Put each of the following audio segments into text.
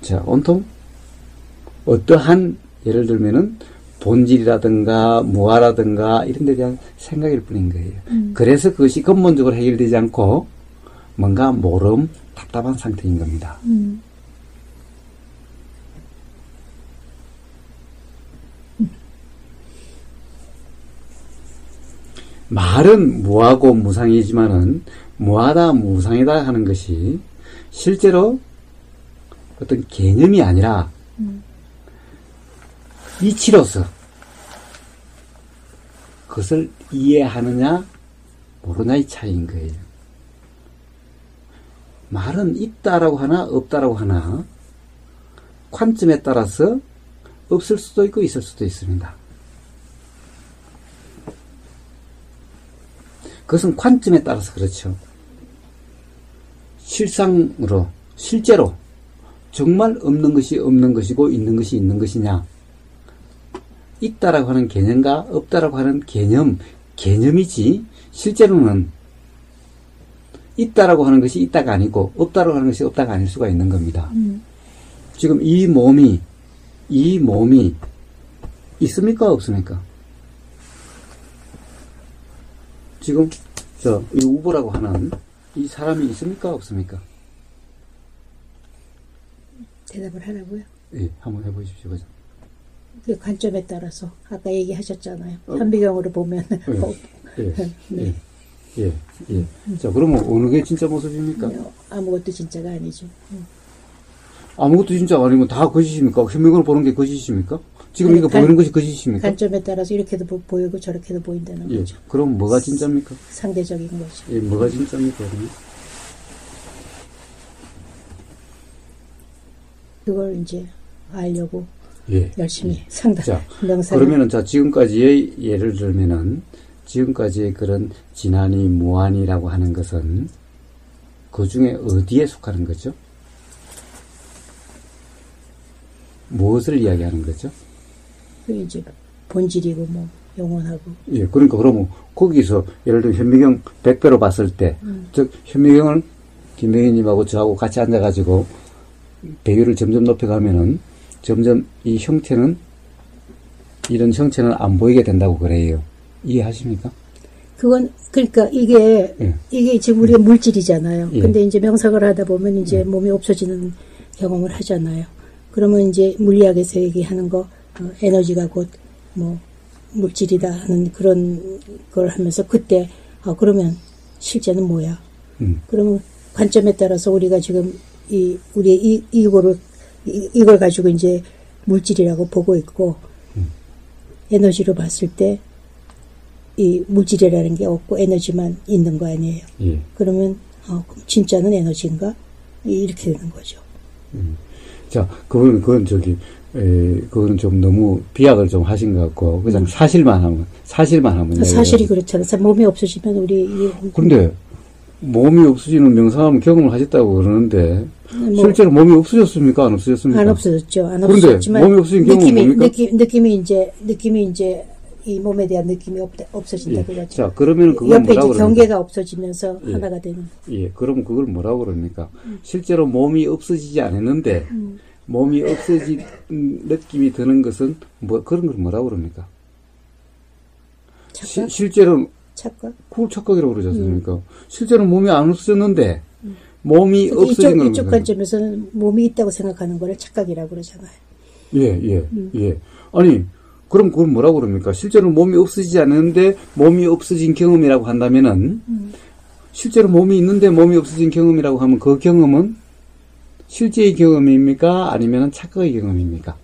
자, 온통 어떠한 예를 들면은 본질이라든가 무아라든가 이런 데 대한 생각일 뿐인 거예요. 그래서 그것이 근본적으로 해결되지 않고 뭔가 모름, 답답한 상태인 겁니다. 말은 무하고 무상이지만은 무하다, 무상이다 하는 것이 실제로 어떤 개념이 아니라 이치로서 그것을 이해하느냐 모르냐의 차이인 거예요. 말은 있다라고 하나 없다라고 하나 관점에 따라서 없을 수도 있고 있을 수도 있습니다. 그것은 관점에 따라서 그렇죠. 실상으로 실제로 정말 없는 것이 없는 것이고 있는 것이 있는 것이냐, 있다라고 하는 개념과 없다라고 하는 개념이지 실제로는 있다라고 하는 것이 있다가 아니고 없다라고 하는 것이 없다가 아닐 수가 있는 겁니다. 지금 이 몸이 있습니까 없습니까? 지금 이 우보라고 하는 이 사람이 있습니까 없습니까? 대답을 하라고요? 예, 한번 해보십시오. 그죠? 그 관점에 따라서 아까 얘기하셨잖아요. 현미경으로 보면 네. 예. 자, 그러면 어느 게 진짜 모습입니까? 아무것도 진짜가 아니죠. 아무것도 진짜가 아니면 다 거짓입니까? 현미경으로 보는 게 거짓입니까? 지금 이거 보이는 것이 거짓입니까? 관점에 따라서 이렇게도 보이고 저렇게도 보인다는 거죠. 그럼 뭐가 진짜입니까? 상대적인 거죠. 예, 뭐가 진짜입니까? 그러면? 그걸 이제 알려고 열심히 명상. 그러면은 지금까지의 예를 들면은 지금까지의 그런 진한이 무한이라고 하는 것은 그 중에 어디에 속하는 거죠? 무엇을 이야기하는 거죠? 그 이제 본질이고 뭐 영원하고. 예, 그러니까 그러면 거기서 예를 들면 현미경 100배로 봤을 때, 즉 현미경을 김명희님하고 저하고 같이 앉아가지고 배율을 점점 높여가면은 점점 이 형태는 이런 형체는 안 보이게 된다고 그래요. 이해하십니까? 그건 그러니까 이게 지금 우리가 물질이잖아요. 근데 이제 명상을 하다 보면 이제 몸이 없어지는 경험을 하잖아요. 그러면 이제 물리학에서 얘기하는 거 에너지가 곧 뭐 물질이다 하는 그런 걸 하면서 그때 그러면 실제는 뭐야? 그러면 관점에 따라서 우리가 지금 이걸 가지고 이제 물질이라고 보고 있고 에너지로 봤을 때 이 물질이라는 게 없고 에너지만 있는 거 아니에요. 그러면 진짜는 에너지인가? 이렇게 되는 거죠. 자, 그건 좀 너무 비약을 좀 하신 것 같고 그냥 사실만 하면 사실이 그렇잖아요. 몸이 없어지면 우리 그런데 몸이 없어지는 명상하면 경험을 하셨다고 그러는데 실제로 몸이 없어졌습니까? 안 없어졌습니까? 안 없어졌죠. 안 그런데 없어졌지만 몸이 없어진 경험은 뭡니까? 느낌이 이제 이 몸에 대한 느낌이 없어진다 그거죠. 자, 그러면 그걸 옆에 뭐라고 이제 경계가 없어지면서 하나가 되는. 그럼 그걸 뭐라고 그럽니까? 실제로 몸이 없어지지 않았는데 몸이 없어진 느낌이 드는 것은 그런 걸 뭐라고 그럽니까? 착각? 실제로 착각? 그걸 착각이라고 그러지 않습니까? 실제로 몸이 안 없어졌는데 몸이 없어진 건 이쪽 관점에서는 몸이 있다고 생각하는 거를 착각이라고 그러잖아요. 예. 아니, 그럼 그걸 뭐라고 그럽니까? 실제로 몸이 없어지지 않는데 몸이 없어진 경험이라고 한다면은 실제로 몸이 있는데 몸이 없어진 경험이라고 하면 그 경험은 실제의 경험입니까? 아니면 착각의 경험입니까?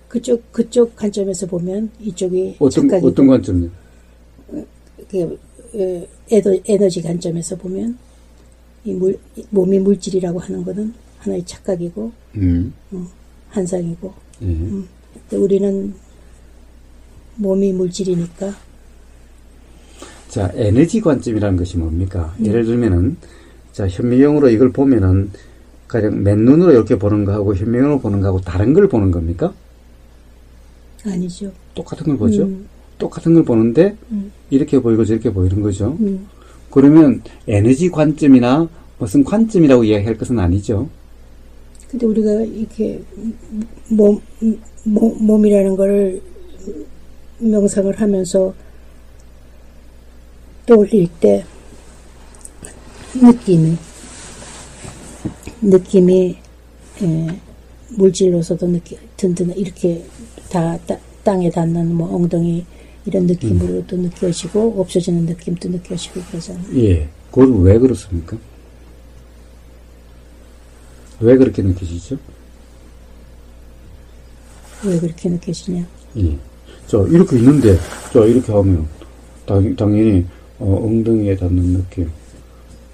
그쪽 관점에서 보면 이쪽이 어떤 관점이요? 에너지 관점에서 보면 몸이 물질이라고 하는 거는 하나의 착각이고 환상이고 우리는 몸이 물질이니까. 자, 에너지 관점이라는 것이 뭡니까? 예를 들면은 자, 현미경으로 이걸 보면은 가령 맨눈으로 이렇게 보는 거하고 현미경으로 보는 거하고 다른 걸 보는 겁니까? 아니죠. 똑같은 걸 보죠. 똑같은 걸 보는데 이렇게 보이고 저렇게 보이는 거죠. 그러면 에너지 관점이나 무슨 관점이라고 이야기할 것은 아니죠. 근데 우리가 이렇게 몸이라는 거를 명상을 하면서 떠올릴 때 느낌이 물질로서도 든든 이렇게 다 땅에 닿는 뭐 엉덩이 이런 느낌으로도 느껴지고 없어지는 느낌도 느껴지고 그러잖아요. 예, 그건 왜 그렇습니까? 왜 그렇게 느껴지죠? 왜 그렇게 느껴지냐? 예. 자, 이렇게 있는데, 자, 이렇게 하면, 당연히, 엉덩이에 닿는 느낌,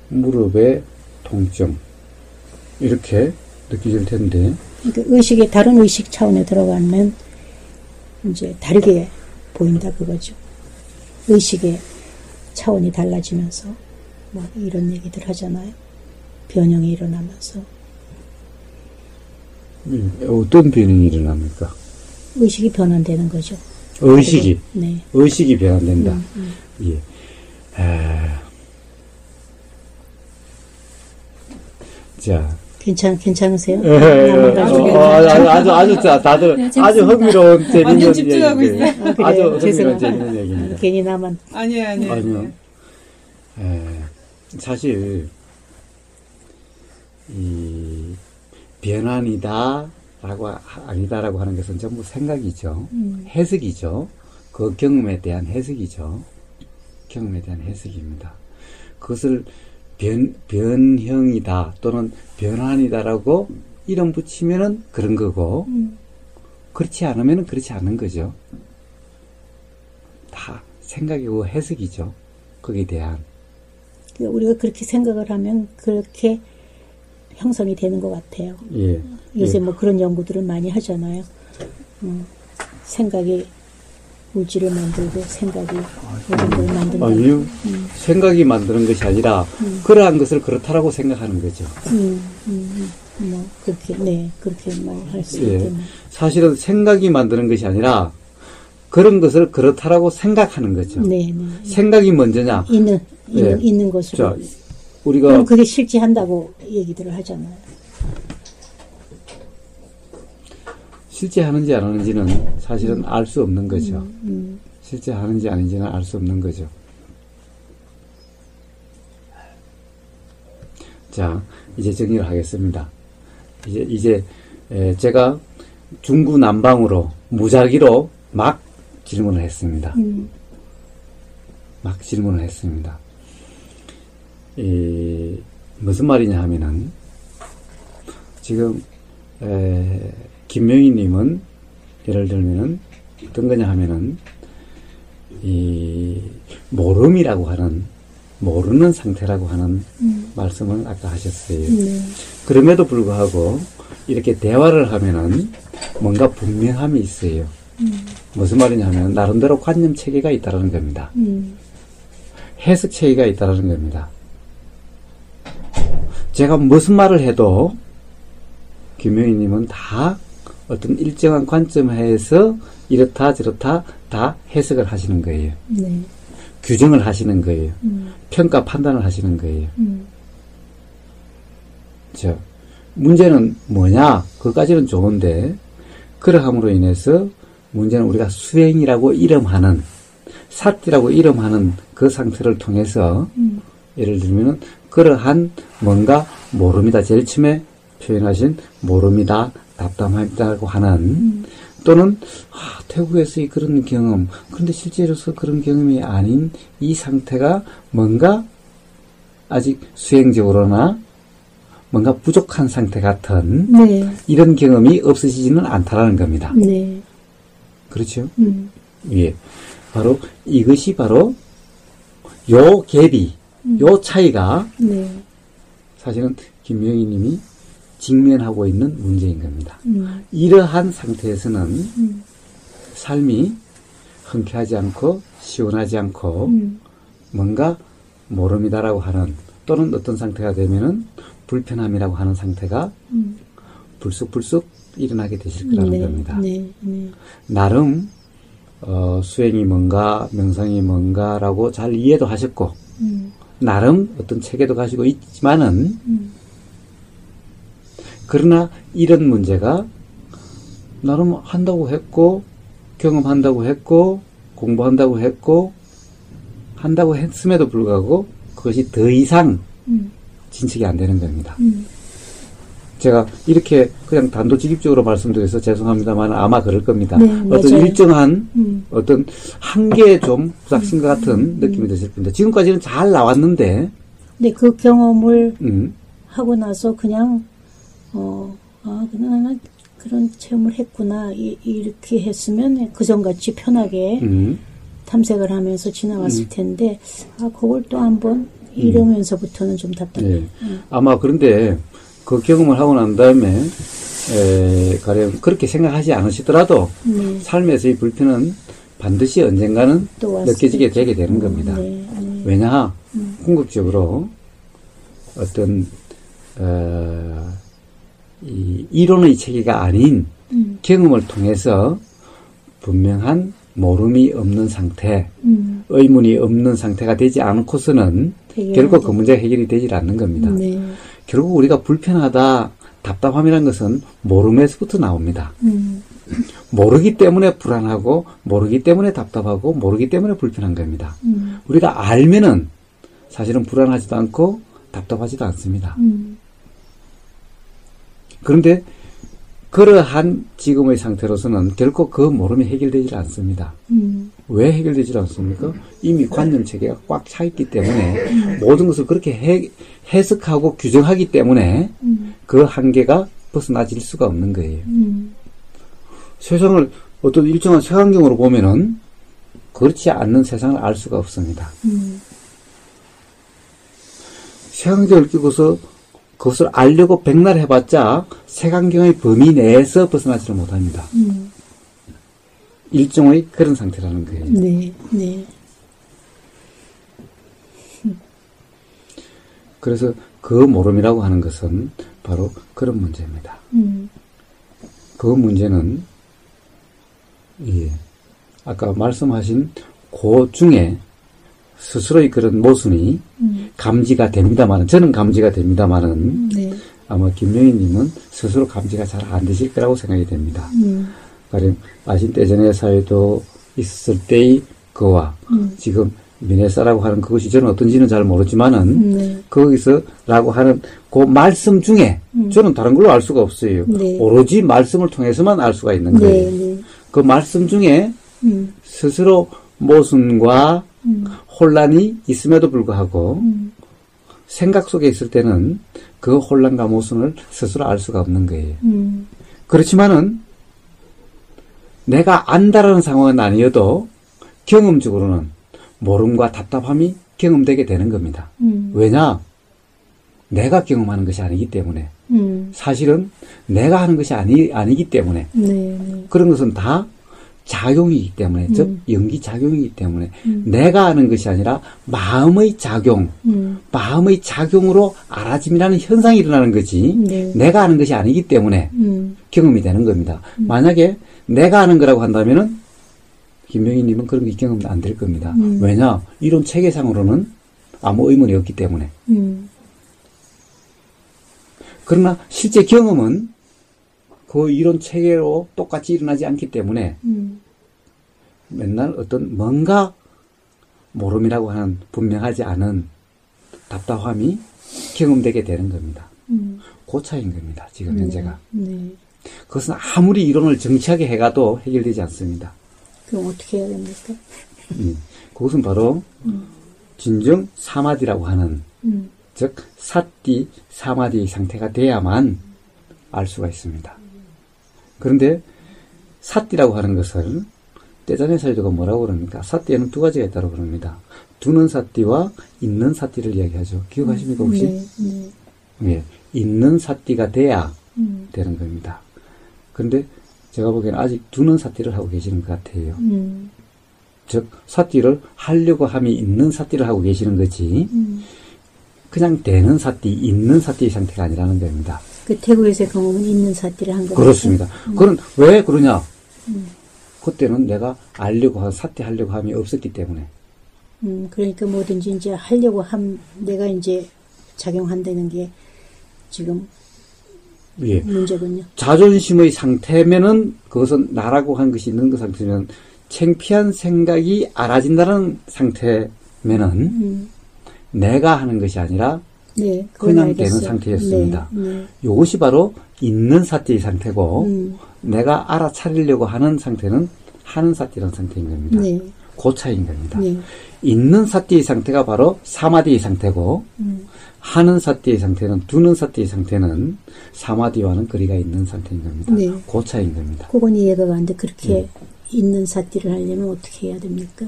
무릎에 통증, 이렇게 느껴질 텐데. 그러니까 다른 의식 차원에 들어가면, 이제 다르게 보인다 그거죠. 의식의 차원이 달라지면서, 뭐, 이런 얘기들 하잖아요. 변형이 일어나면서. 어떤 변형이 일어납니까? 의식이 변환되는 거죠. 의식이? 네. 의식이 변환된다. 예. 자. 괜찮으세요? 아주, 다들 네, 아주 흥미로운, 재밌는 완전 집중하고 얘기인데. 있어요. 아주 흥미로운, 죄송합니다. 재밌는 얘기입니다. 괜히 나만. 아니요. 사실, 아니다라고 하는 것은 전부 생각이죠. 해석이죠. 그 경험에 대한 해석이죠. 경험에 대한 해석입니다. 그것을 변형이다 또는 변환이다라고 이름 붙이면은 그런 거고, 그렇지 않으면은 그렇지 않은 거죠. 다 생각이고 해석이죠. 거기에 대한. 우리가 그렇게 생각을 하면 그렇게 형성이 되는 것 같아요. 예. 요새 뭐 그런 연구들을 많이 하잖아요. 생각이 물질을 만들고 생각이 모든 걸 만든다. 아니요. 생각이 만드는 것이 아니라 그러한 것을 그렇다라고 생각하는 거죠. 뭐 그렇게 말할 수 예. 있겠네. 사실은 생각이 만드는 것이 아니라 그런 것을 그렇다라고 생각하는 거죠. 네. 생각이 먼저냐? 있는 것으로. 자, 우리가 그럼 그게 실제한다고 얘기들을 하잖아요. 실제 하는지 안 하는지는 사실은 알 수 없는 거죠. 실제 하는지 아닌지는 알 수 없는 거죠. 자, 이제 정리를 하겠습니다. 이제 제가 중구난방으로 무작위로 막 질문을 했습니다. 막 질문을 했습니다. 무슨 말이냐 하면은 지금 김명희님은 예를 들면은 어떤 거냐 하면은 이 모름이라고 하는 모르는 상태라고 하는 말씀을 아까 하셨어요. 그럼에도 불구하고 이렇게 대화를 하면은 뭔가 분명함이 있어요. 무슨 말이냐 하면 나름대로 관념 체계가 있다는 겁니다. 해석 체계가 있다는 겁니다. 제가 무슨 말을 해도 김명희님은 다 어떤 일정한 관점에서 이렇다 저렇다 다 해석을 하시는 거예요. 네. 규정을 하시는 거예요. 평가 판단을 하시는 거예요. 문제는 뭐냐? 그것까지는 좋은데 그러함으로 인해서 문제는 우리가 수행이라고 이름하는 사티라고 이름하는 그 상태를 통해서 예를 들면은 그러한 뭔가 모름이다. 제일 처음에 표현하신 모름이다, 답답하다고 하는 또는 태국에서의 그런 경험, 그런데 실제로서 그런 경험이 아닌 이 상태가 뭔가 아직 수행적으로나 뭔가 부족한 상태 같은 이런 경험이 없으시지는 않다라는 겁니다. 네. 그렇죠? 예. 바로 이것이 바로 요 갭이, 요 차이가 사실은 김명희 님이 직면하고 있는 문제인 겁니다. 이러한 상태에서는 삶이 흔쾌하지 않고 시원하지 않고 뭔가 모름이다라고 하는 또는 어떤 상태가 되면은 불편함이라고 하는 상태가 불쑥불쑥 일어나게 되실 거라는 겁니다. 나름 수행이 뭔가 명상이 뭔가라고 잘 이해도 하셨고 나름 어떤 체계도 가지고 있지만은 그러나 이런 문제가 나름 한다고 했고, 경험한다고 했고, 공부한다고 했고, 한다고 했음에도 불구하고 그것이 더 이상 진척이 안 되는 겁니다. 제가 이렇게 그냥 단도직입적으로 말씀드려서 죄송합니다만 아마 그럴 겁니다. 네, 어떤 맞아요. 일정한 어떤 한계에 좀 부닥친 것 같은 느낌이 드실 겁니다. 지금까지는 잘 나왔는데 근데 그 경험을 하고 나서 그냥 그냥 그런 체험을 했구나 이렇게 했으면 그전같이 편하게 탐색을 하면서 지나갔을 텐데 그걸 또 한번 이러면서부터는 좀 답답해요. 네. 아마 그런데 그 경험을 하고 난 다음에 가령 그렇게 생각하지 않으시더라도 삶에서의 불편은 반드시 언젠가는 느껴지게 되게 되는 겁니다. 왜냐? 궁극적으로 어떤 이 이론의 체계가 아닌 경험을 통해서 분명한 모름이 없는 상태, 의문이 없는 상태가 되지 않고서는 결국 그 문제가 해결이 되질 않는 겁니다. 네. 결국 우리가 불편하다, 답답함이라는 것은 모름에서부터 나옵니다. 모르기 때문에 불안하고, 모르기 때문에 답답하고, 모르기 때문에 불편한 겁니다. 우리가 알면은 사실은 불안하지도 않고 답답하지도 않습니다. 그런데 그러한 지금의 상태로서는 결코 그 모름이 해결되지 않습니다. 왜 해결되지 않습니까? 이미 관념 체계가 꽉 차 있기 때문에 모든 것을 그렇게 해석하고 규정하기 때문에 그 한계가 벗어나질 수가 없는 거예요. 세상을 어떤 일정한 색안경으로 보면은 그렇지 않는 세상을 알 수가 없습니다. 색안경을 끼고서 그것을 알려고 백날 해봤자 색안경의 범위 내에서 벗어나지를 못합니다. 일종의 그런 상태라는 거예요. 네, 네. 그래서 그 모름이라고 하는 것은 바로 그런 문제입니다. 그 문제는 아까 말씀하신 그 중에 스스로의 그런 모순이 감지가 됩니다만은, 저는 감지가 됩니다만은, 네. 아마 김명희님은 스스로 감지가 잘 안 되실 거라고 생각이 됩니다. 가령 아신대전의 사회도 있을 때의 그와 지금 미네사라고 하는 그것이 저는 어떤지는 잘 모르지만은 거기서 라고 하는 그 말씀 중에 저는 다른 걸로 알 수가 없어요. 네. 오로지 말씀을 통해서만 알 수가 있는 거예요. 네. 그 말씀 중에 스스로 모순과 혼란이 있음에도 불구하고 생각 속에 있을 때는 그 혼란과 모순을 스스로 알 수가 없는 거예요. 그렇지만은 내가 안다라는 상황은 아니어도 경험적으로는 모름과 답답함이 경험되게 되는 겁니다. 왜냐? 내가 경험하는 것이 아니기 때문에. 사실은 내가 하는 것이 아니기 때문에. 네. 그런 것은 다 작용이기 때문에, 즉 연기 작용이기 때문에 내가 하는 것이 아니라 마음의 작용, 마음의 작용으로 알아짐이라는 현상이 일어나는 거지 네. 내가 하는 것이 아니기 때문에 경험이 되는 겁니다. 만약에 내가 하는 거라고 한다면은 김명희님은 그런 게 경험 안 될 겁니다. 왜냐? 이론 체계상으로는 아무 의문이 없기 때문에. 그러나 실제 경험은 그 이론 체계로 똑같이 일어나지 않기 때문에 맨날 어떤 뭔가 모름이라고 하는 분명하지 않은 답답함이 경험되게 되는 겁니다. 그 차이인 겁니다. 지금 현재가. 네. 그것은 아무리 이론을 정치하게 해가도 해결되지 않습니다. 그럼 어떻게 해야 됩니까? 그것은 바로 진정 사마디라고 하는 즉 사띠 사마디의 상태가 돼야만 알 수가 있습니다. 그런데 사띠라고 하는 것을 떼자네 사유도가 뭐라고 그럽니까? 사띠에는 두 가지가 있다고 그럽니다. 두는 사띠와 있는 사띠를 이야기하죠. 기억하십니까 혹시? 네. 예, 있는 사띠가 돼야 되는 겁니다. 그런데 제가 보기에는 아직 두는 사띠를 하고 계시는 것 같아요. 즉 사띠를 하려고 함이 있는 사띠를 하고 계시는 거지 그냥 되는 사띠, 있는 사띠의 상태가 아니라는 겁니다. 그 태국에서의 경험은 있는 사띠를 한 거죠. 그렇습니다. 그건 왜 그러냐? 그때는 내가 알려고 한 사띠 하려고 함이 없었기 때문에. 그러니까 뭐든지 이제 하려고 내가 이제 작용한다는 게 지금 예. 문제군요. 자존심의 상태면은 그것은 나라고 한 것이 있는 그 상태면 창피한 생각이 알아진다는 상태면은 내가 하는 것이 아니라 네, 그냥 알겠어요. 되는 상태였습니다. 네, 네. 이것이 바로 있는 사띠의 상태고 내가 알아차리려고 하는 상태는 하는 사띠라는 상태인 겁니다. 네. 그 차이인 겁니다. 네. 있는 사띠의 상태가 바로 사마디의 상태고 하는 사띠의 상태는 두는 사띠의 상태는 사마디와는 거리가 있는 상태인 겁니다. 네. 그 차이인 겁니다. 그건 이해가 가는데 그렇게 있는 사띠를 하려면 어떻게 해야 됩니까?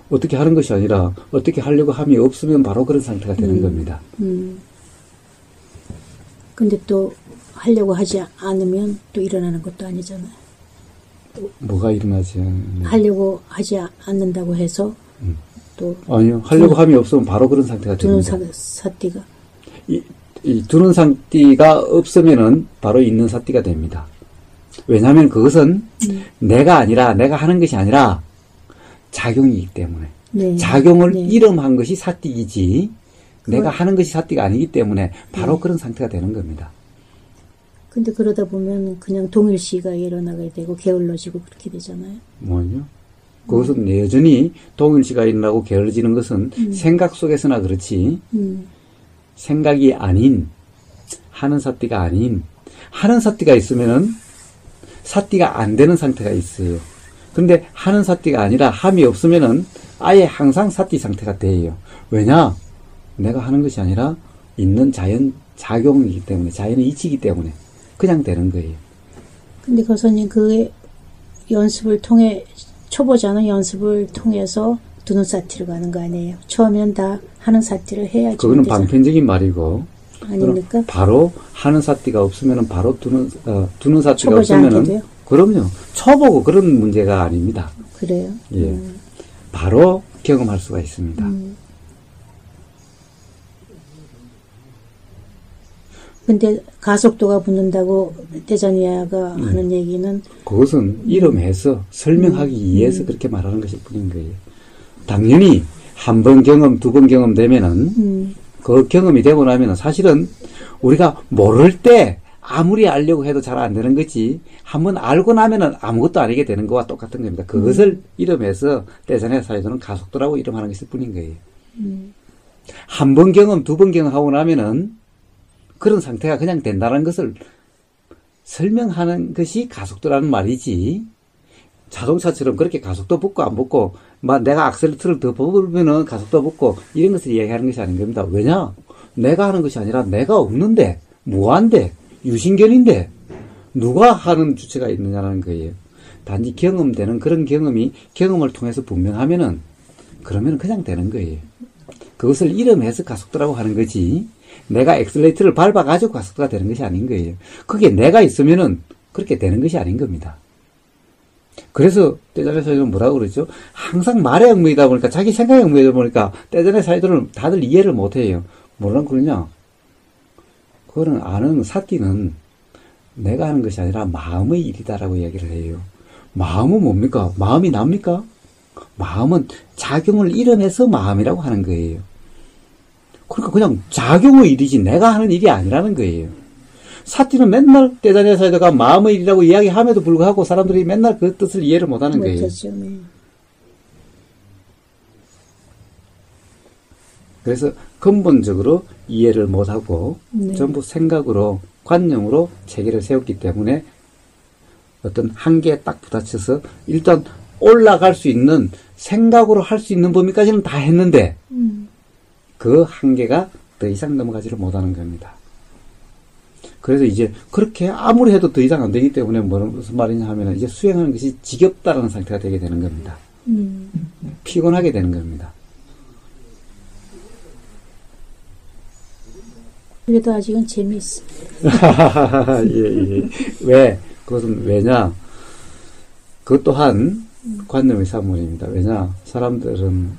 어떻게 하는 것이 아니라 어떻게 하려고 함이 없으면 바로 그런 상태가 되는 겁니다. 근데 또 하려고 하지 않으면 또 일어나는 것도 아니잖아요. 뭐가 일어나지? 하려고 하지 않는다고 해서 또 아니요. 하려고 함이 없으면 바로 그런 상태가 두는 됩니다. 사띠가 이 두는 사띠가 없으면은 바로 있는 사띠가 됩니다. 왜냐하면 그것은 내가 아니라 내가 하는 것이 아니라 작용이기 때문에 네. 작용을 네. 이름한 것이 사띠이지 내가 하는 것이 사띠가 아니기 때문에 바로 그런 상태가 되는 겁니다. 근데 그러다 보면 그냥 동일시가 일어나게 되고 게을러지고 그렇게 되잖아요. 뭐요? 그것은 여전히 동일시가 일어나고 게을러지는 것은 생각 속에서나 그렇지 생각이 아닌 하는 사띠가 아닌 하는 사띠가 있으면은 사띠가 안 되는 상태가 있어요. 근데 하는 사띠가 아니라 함이 없으면은 아예 항상 사띠 상태가 돼요. 왜냐? 내가 하는 것이 아니라 있는 자연 작용이기 때문에 자연의 이치이기 때문에 그냥 되는 거예요. 근데 교수님 그 연습을 통해 초보자는 연습을 통해서 두는 사티를 가는 거 아니에요? 처음엔 다 하는 사티를 해야지. 그거는 방편적인 말이고. 아닙니까? 바로 하는 사띠가 없으면은 바로 두는 사띠가 초보자한테도요? 없으면은 그럼요. 초보고 그런 문제가 아닙니다. 그래요? 예. 바로 경험할 수가 있습니다. 근데 가속도가 붙는다고 대자니아가 하는 얘기는 그것은 이름해서 설명하기 위해서 그렇게 말하는 것일 뿐인 거예요. 당연히 한 번 경험, 두 번 경험 되면은 그 경험이 되고 나면은 사실은 우리가 모를 때 아무리 알려고 해도 잘 안 되는 거지 한번 알고 나면은 아무것도 아니게 되는 거와 똑같은 겁니다. 그것을 이름해서 대자니아 사이도는 가속도라고 이름하는 것일 뿐인 거예요. 한 번 경험, 두 번 경험하고 나면은 그런 상태가 그냥 된다는 것을 설명하는 것이 가속도라는 말이지 자동차처럼 그렇게 가속도 붙고 안 붙고 막 내가 악셀레터를 더 밟으면은 가속도 붙고 이런 것을 이야기하는 것이 아닌 겁니다. 왜냐? 내가 하는 것이 아니라 내가 없는데 무한데 유신견인데 누가 하는 주체가 있느냐는 거예요. 단지 경험되는 그런 경험이 경험을 통해서 분명하면은 그러면 그냥 되는 거예요. 그것을 이름해서 가속도라고 하는 거지 내가 엑셀레이터를 밟아가지고 가속도가 되는 것이 아닌 거예요. 그게 내가 있으면은 그렇게 되는 것이 아닌 겁니다. 그래서 대자네 사이들은 뭐라고 그러죠? 항상 말의 얽매이다 보니까 자기 생각의 얽매이다 보니까 대자네 사이들은 다들 이해를 못해요. 뭐라고 그러냐? 그거는 아는 사띠는 내가 하는 것이 아니라 마음의 일이다라고 이야기를 해요. 마음은 뭡니까? 마음이 납니까? 마음은 작용을 이름해서 마음이라고 하는 거예요. 그러니까 그냥 작용의 일이지 내가 하는 일이 아니라는 거예요. 사띠는 맨날 대자니아 사이드가 마음의 일이라고 이야기함에도 불구하고 사람들이 맨날 그 뜻을 이해를 못하는 거예요. 네. 그래서 근본적으로 이해를 못하고 전부 생각으로 관념으로 체계를 세웠기 때문에 어떤 한계에 딱 부딪혀서 일단 올라갈 수 있는 생각으로 할 수 있는 범위까지는 다 했는데 그 한계가 더 이상 넘어가지를 못하는 겁니다. 그래서 이제 그렇게 아무리 해도 더 이상 안 되기 때문에 무슨 말이냐 하면 이제 수행하는 것이 지겹다라는 상태가 되게 되는 겁니다. 피곤하게 되는 겁니다. 그래도 아직은 재미있습니다. 예. 왜? 그것은 왜냐? 그것 또한 관념의 산물입니다. 왜냐? 사람들은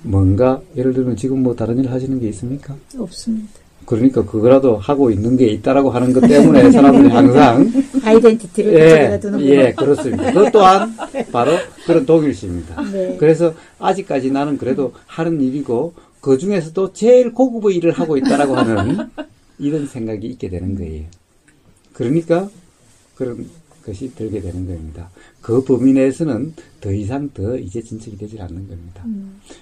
뭔가 예를 들면 지금 뭐 다른 일 하시는 게 있습니까? 없습니다. 그러니까 그거라도 하고 있는 게 있다라고 하는 것 때문에 사람들이 항상 아이덴티티를 가져다 두는 거예요. 예, 그렇습니다. 그것 또한 바로 그런 독일시입니다. 네. 그래서 아직까지 나는 그래도 하는 일이고 그 중에서도 제일 고급의 일을 하고 있다라고 하는 이런 생각이 있게 되는 거예요. 그러니까 그런 것이 들게 되는 겁니다. 그 범위 내에서는 더 이상 더 이제 진척이 되질 않는 겁니다.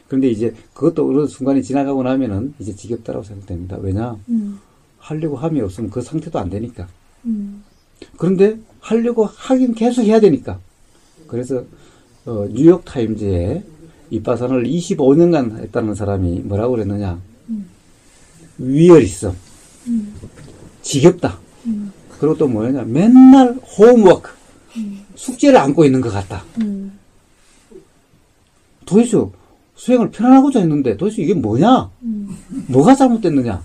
그런데 이제 그것도 어느 순간이 지나가고 나면은 이제 지겹다라고 생각됩니다. 왜냐? 하려고 함이 없으면 그 상태도 안 되니까. 그런데 하려고 하긴 계속 해야 되니까. 그래서 뉴욕 타임즈에 이빠산을 25년간 했다는 사람이 뭐라고 그랬느냐? 위어리성, 지겹다. 그리고 또 뭐냐? 맨날 홈워크, 숙제를 안고 있는 것 같다. 도대체 수행을 편안하고자 했는데 도대체 이게 뭐냐? 뭐가 잘못됐느냐?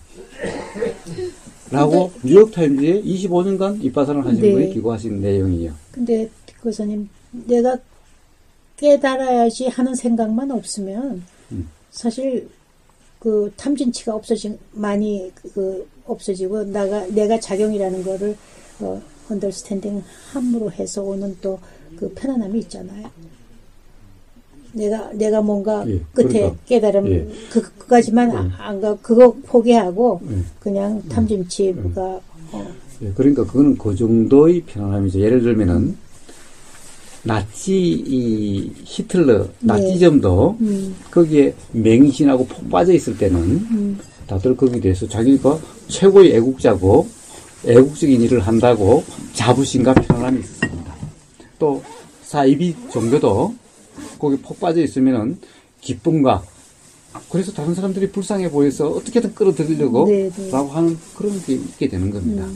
라고 뉴욕 타임즈에 25년간 이빠산을 하신 네. 분이 기고하신 내용이에요. 근데 교수님, 내가 깨달아야지 하는 생각만 없으면 사실 그 탐진치가 많이 없어지고 내가 작용이라는 거를 언더스탠딩 함으로 해서 오는 또 그 편안함이 있잖아요. 내가 뭔가 예, 끝에 그러니까, 깨달음 예. 그까지만 안 가 그거 포기하고 그냥 탐진치가 예, 그러니까 그거는 그 정도의 편안함이죠. 예를 들면은 히틀러 나치즘도 거기에 맹신하고 폭 빠져 있을 때는 다들 거기에 대해서 자기가 최고의 애국자고 애국적인 일을 한다고 자부심과 편안함이 있었습니다. 또 사이비 종교도 거기 폭 빠져 있으면은 기쁨과 그래서 다른 사람들이 불쌍해 보여서 어떻게든 끌어들이려고 라고 하는 그런 게 있게 되는 겁니다.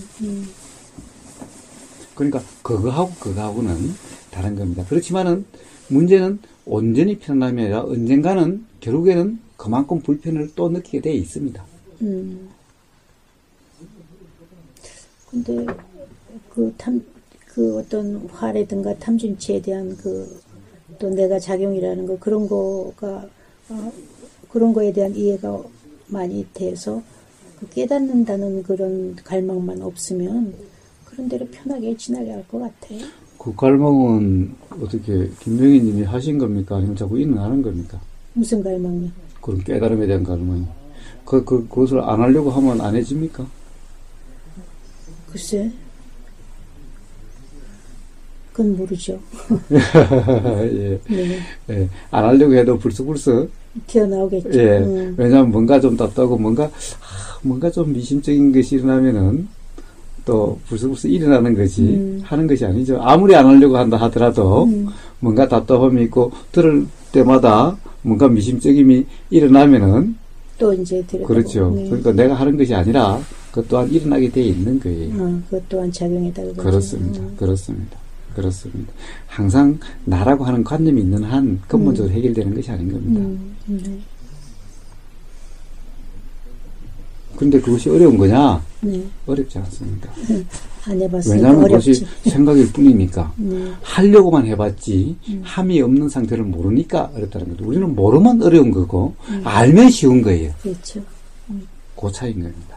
그러니까 그거하고는 다른 겁니다. 그렇지만은 문제는 온전히 편안함이 아니라 언젠가는 결국에는 그만큼 불편을 또 느끼게 돼 있습니다. 근데 그 어떤 화라든가 탐진치에 대한 또 내가 작용이라는 거 그런 거가 그런 거에 대한 이해가 많이 돼서 깨닫는다는 그런 갈망만 없으면 그런 대로 편하게 지나갈 것 같아요. 그 갈망은 어떻게 김명희 님이 하신 겁니까? 아니면 자꾸 일어나는 겁니까? 무슨 갈망이요? 그런 깨달음에 대한 갈망이. 그것을 안 하려고 하면 안 해집니까? 글쎄, 그건 모르죠. 예. 네. 예. 안 하려고 해도 불쑥불쑥. 튀어나오겠죠. 예. 왜냐하면 뭔가 좀 답답하고 뭔가 좀 미심적인 것이 일어나면은 또 불쑥불쑥 일어나는 거지 하는 것이 아니죠. 아무리 안 하려고 한다 하더라도 뭔가 답답함이 있고 들을 때마다 뭔가 미심적임이 일어나면은 또 이제 들어가고. 그렇죠. 그러니까 내가 하는 것이 아니라 그것 또한 일어나게 돼 있는 거예요. 그것 또한 작용이다. 그렇습니다. 그렇습니다. 항상 나라고 하는 관념이 있는 한 근본적으로 해결되는 것이 아닌 겁니다. 그런데 그것이 어려운 거냐? 네. 어렵지 않습니다. 안 해봤으니까 왜냐하면 어렵지. 그것이 생각일 뿐이니까. 네. 하려고만 해봤지 함이 없는 상태를 모르니까 어렵다는 거죠. 우리는 모르면 어려운 거고 알면 쉬운 거예요. 그렇죠. 그 차이인 겁니다.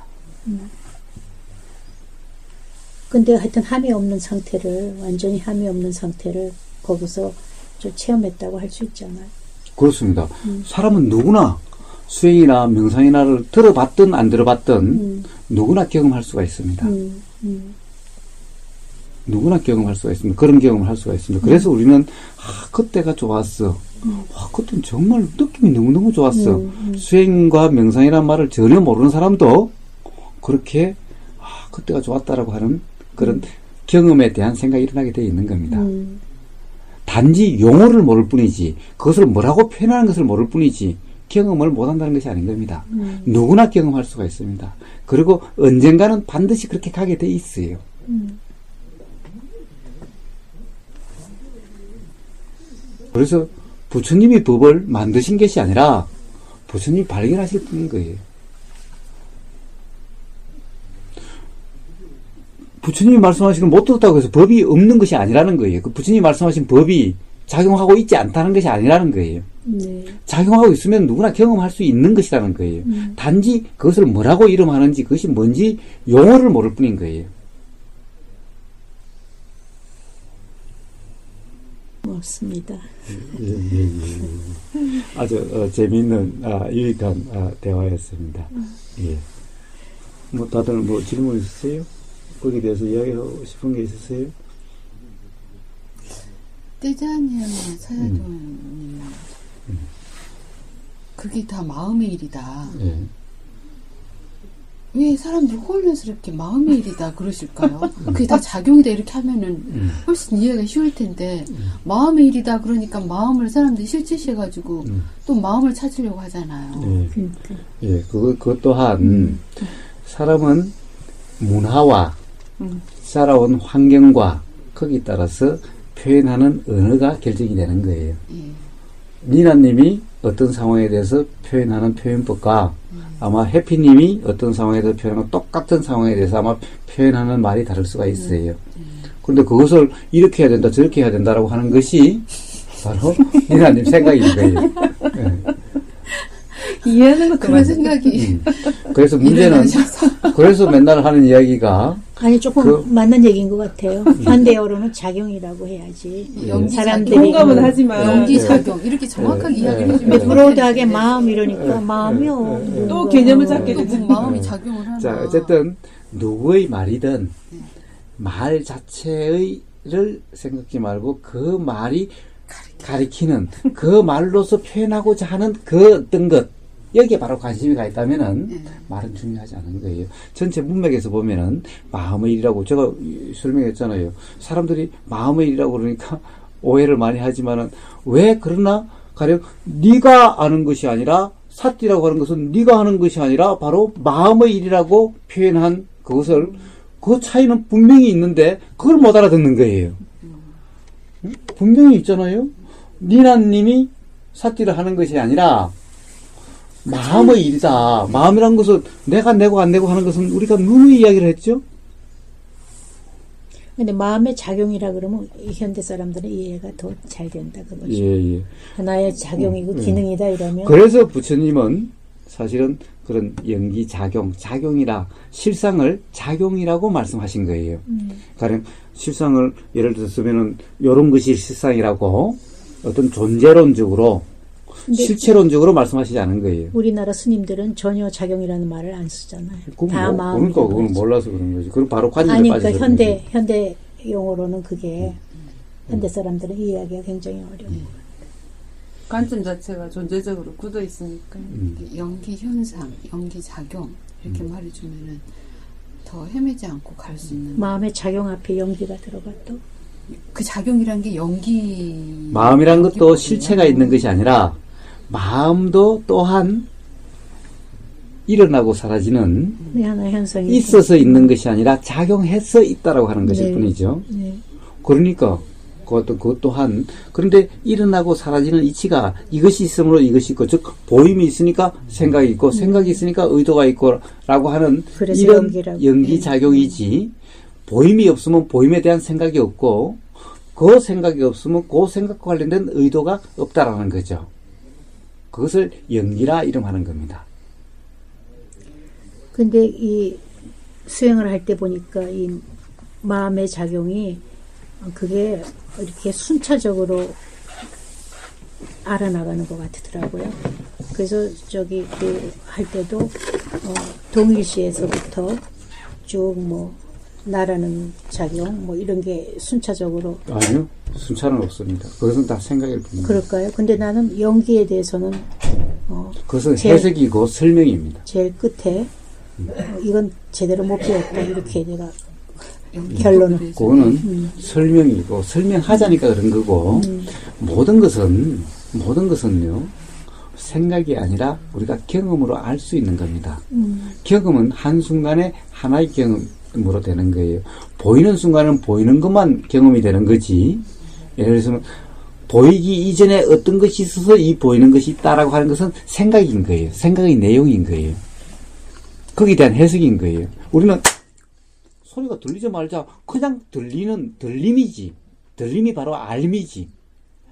근데 하여튼 함이 없는 상태를 완전히 함이 없는 상태를 거기서 좀 체험했다고 할 수 있잖아요. 그렇습니다. 사람은 누구나 수행이나 명상이나를 들어봤든 안 들어봤든 누구나 경험할 수가 있습니다. 누구나 경험할 수가 있습니다. 그런 경험을 할 수가 있습니다. 그래서 우리는 그때가 좋았어. 그때는 정말 느낌이 너무너무 좋았어. 수행과 명상이라는 말을 전혀 모르는 사람도 그렇게 그때가 좋았다라고 하는 그런 경험에 대한 생각이 일어나게 되어 있는 겁니다. 단지 용어를 모를 뿐이지 그것을 뭐라고 표현하는 것을 모를 뿐이지 경험을 못한다는 것이 아닌 겁니다. 누구나 경험할 수가 있습니다. 그리고 언젠가는 반드시 그렇게 가게 돼 있어요. 그래서 부처님이 법을 만드신 것이 아니라 부처님이 발견하실 뿐인 거예요. 부처님이 말씀하시는 못 들었다고 해서 법이 없는 것이 아니라는 거예요. 그 부처님이 말씀하신 법이 작용하고 있지 않다는 것이 아니라는 거예요. 네. 작용하고 있으면 누구나 경험할 수 있는 것이라는 거예요. 단지 그것을 뭐라고 이름하는지 그것이 뭔지 용어를 모를 뿐인 거예요. 맞습니다. 예. 아주 재미있는 유익한 대화였습니다. 예. 뭐 다들 뭐 질문 있으세요? 거기에 대해서 이야기하고 싶은 게 있으세요? 떼자니와 사야도님 그게 다 마음의 일이다. 예. 왜 사람들이 혼란스럽게 마음의 일이다 그러실까요? 그게 다 작용이다 이렇게 하면은 훨씬 이해가 쉬울 텐데 마음의 일이다 그러니까 마음을 사람들이 실제시해가지고 또 마음을 찾으려고 하잖아요. 예. 예, 그것 또한 사람은 문화와 살아온 환경과 거기에 따라서 표현하는 언어가 결정이 되는 거예요. 니나님이 어떤 상황에 대해서 표현하는 표현법과 아마 해피님이 어떤 상황에 대해서 표현하는 똑같은 상황에 대해서 아마 표현하는 말이 다를 수가 있어요. 그런데 그것을 이렇게 해야 된다 저렇게 해야 된다라고 하는 것이 바로 니나님 생각인 거예요. 네. 이해하는 것도 그런 생각이 그래서 문제는 그래서 맨날 하는 이야기가 아니 조금 맞는 얘기인 것 같아요. 현대어로는 작용이라고 해야지. 사람들이 공감은 하지만 연기 작용 이렇게 정확하게 이야기를 해주면 브로드하게 마음 이러니까 마음이요. 또 개념을 잡게 되죠. 마음이 작용을 하나. 자 어쨌든 누구의 말이든 말 자체를 생각지 말고 그 말이 가리키는 그 말로서 표현하고자 하는 그 어떤 것 여기에 바로 관심이 가 있다면은 말은 중요하지 않은 거예요. 전체 문맥에서 보면은 마음의 일이라고 제가 설명했잖아요. 사람들이 마음의 일이라고 그러니까 오해를 많이 하지만은 왜 그러나 가령 네가 아는 것이 아니라 사띠라고 하는 것은 네가 하는 것이 아니라 바로 마음의 일이라고 표현한 그것을 그 차이는 분명히 있는데 그걸 못 알아듣는 거예요. 분명히 있잖아요. 니나님이 사띠를 하는 것이 아니라 마음의 일이다. 마음이란 것은 내가 내고 안 내고 하는 것은 우리가 누누이 이야기를 했죠. 근데 마음의 작용이라 그러면 이 현대 사람들은 이해가 더 잘 된다 그거죠. 예. 하나의 작용이고 기능이다 이러면. 그래서 부처님은 사실은 그런 연기 작용이라 실상을 작용이라고 말씀하신 거예요. 가령 실상을 예를 들어서 쓰면은 이런 것이 실상이라고 어떤 존재론적으로 실체론적으로 말씀하시지 않은 거예요. 우리나라 스님들은 전혀 작용이라는 말을 안 쓰잖아요. 다 마음. 그러니까 그건 몰라서 그런 거지. 그럼 바로 관념에 빠져서. 그러니까 현대 용어로는 그게 현대 사람들은 이해하기가 굉장히 어려운 것 관점 자체가 존재적으로 굳어 있으니까 연기 현상, 연기 작용 이렇게 말해주면은 더 헤매지 않고 갈 수 있는. 마음의 작용 앞에 연기가 들어가 또. 그 작용이란 게 연기. 마음이란 것도 실체가 있는 것이 아니라 마음도 또한 일어나고 사라지는 하나의 현상이 있어서 있는 것이 아니라 작용해서 있다라고 하는 것일 뿐이죠. 네. 그러니까 그것 또한 그런데 일어나고 사라지는 이치가 이것이 있으므로 이것이 있고 즉 보임이 있으니까 생각이 있고 생각이 있으니까 의도가 있고 라고 하는 이런 연기작용이지 보임이 없으면 보임에 대한 생각이 없고 그 생각이 없으면 그 생각과 관련된 의도가 없다라는 거죠. 그것을 연기라 이름하는 겁니다. 근데 이 수행을 할 때 보니까 이 마음의 작용이 그게 이렇게 순차적으로 알아나가는 것 같더라고요. 그래서 저기 그 할 때도 동일시에서부터 쭉 뭐 나라는 작용 뭐 이런 게 순차적으로 아니요. 순차는 없습니다. 그것은 다 생각일 뿐입니다. 그럴까요? 근데 나는 연기에 대해서는 그것은 해석이고 설명입니다. 제일 끝에 이건 제대로 못 배웠다 이렇게 내가 결론을. 그거는 설명이고 설명하자니까 그런 거고 모든 것은요 생각이 아니라 우리가 경험으로 알 수 있는 겁니다. 경험은 한순간에 하나의 경험으로 되는 거예요. 보이는 순간은 보이는 것만 경험이 되는 거지. 예를 들어서 보이기 이전에 어떤 것이 있어서 이 보이는 것이 있다라고 하는 것은 생각인 거예요. 생각의 내용인 거예요. 거기에 대한 해석인 거예요. 우리는 소리가 들리자 말자 그냥 들리는 들림이지. 들림이 바로 알미지.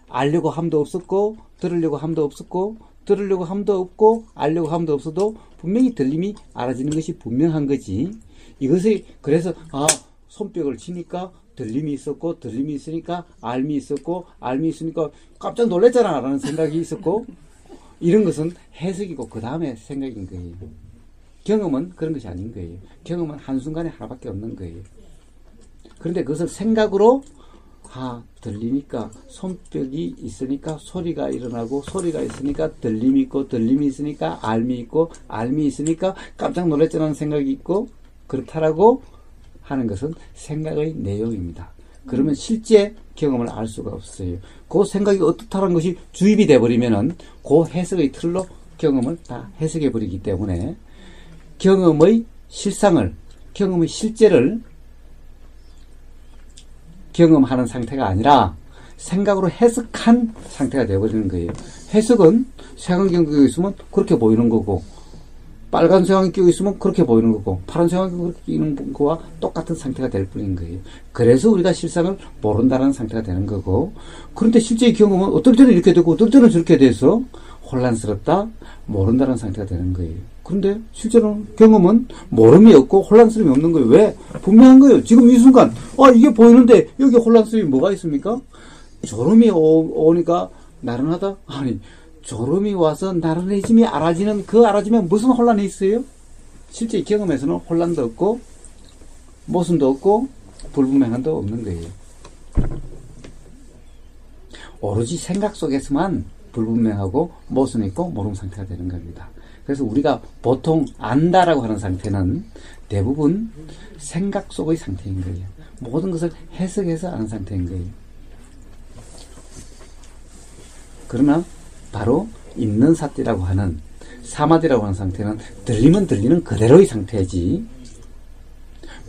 알려고 함도 없었고 들으려고 함도 없었고 들으려고 함도 없고 알려고 함도 없어도 분명히 들림이 알아지는 것이 분명한 거지. 이것이 그래서 손뼉을 치니까 들림이 있었고 들림이 있으니까 알미 있었고 알미 있으니까 깜짝 놀랐잖아 라는 생각이 있었고 이런 것은 해석이고 그 다음에 생각인 거예요. 경험은 그런 것이 아닌 거예요. 경험은 한순간에 하나밖에 없는 거예요. 그런데 그것을 생각으로 들리니까 손뼉이 있으니까 소리가 일어나고 소리가 있으니까 들림이 있고 들림이 있으니까 알미 있고 알미 있으니까 깜짝 놀랐잖아는 생각이 있고 그렇다라고 하는 것은 생각의 내용입니다. 그러면 실제 경험을 알 수가 없어요. 그 생각이 어떻다는 것이 주입이 돼버리면은 그 해석의 틀로 경험을 다 해석해버리기 때문에 경험의 실상을, 경험의 실제를 경험하는 상태가 아니라 생각으로 해석한 상태가 되어버리는 거예요. 해석은 색안경 끼고 있으면 그렇게 보이는 거고, 빨간 색안경 끼고 있으면 그렇게 보이는 거고, 파란 색안경 끼는 거와 똑같은 상태가 될 뿐인 거예요. 그래서 우리가 실상을 모른다는 상태가 되는 거고, 그런데 실제 경험은 어떨 때는 이렇게 되고 어떨 때는 저렇게 돼서 혼란스럽다, 모른다는 상태가 되는 거예요. 그런데 실제로 경험은 모름이 없고 혼란스러움이 없는 거예요. 왜? 분명한 거예요. 지금 이 순간 이게 보이는데 여기 혼란스러움이 뭐가 있습니까? 졸음이 오니까 나른하다? 아니, 졸음이 와서 나른해짐이 알아지는 그 알아지면 무슨 혼란이 있어요? 실제 경험에서는 혼란도 없고 모순도 없고 불분명함도 없는 거예요. 오로지 생각 속에서만 불분명하고 모순이 있고 모름 상태가 되는 겁니다. 그래서 우리가 보통 안다라고 하는 상태는 대부분 생각 속의 상태인 거예요. 모든 것을 해석해서 아는 상태인 거예요. 그러나 바로 있는 사띠라고 하는 사마디라고 하는 상태는 들리면 들리는 그대로의 상태지,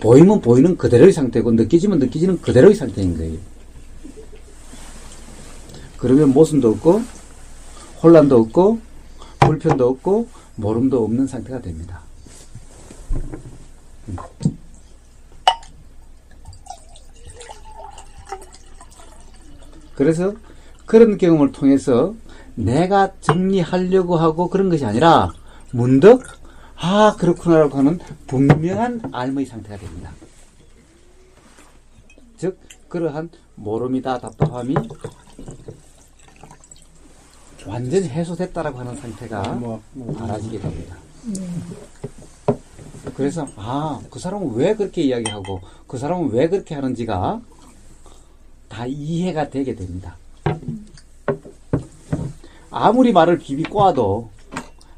보이면 보이는 그대로의 상태고 느껴지면 느껴지는 그대로의 상태인 거예요. 그러면 모순도 없고 혼란도 없고 불편도 없고 모름도 없는 상태가 됩니다. 그래서 그런 경험을 통해서 내가 정리하려고 하고 그런 것이 아니라 문득 그렇구나라고 하는 분명한 알의 상태가 됩니다. 즉 그러한 모름이다 답답함이 완전히 해소됐다라고 하는 상태가 알아지게 됩니다. 그래서 그 사람은 왜 그렇게 이야기하고 그 사람은 왜 그렇게 하는지가 다 이해가 되게 됩니다. 아무리 말을 비비 꼬아도,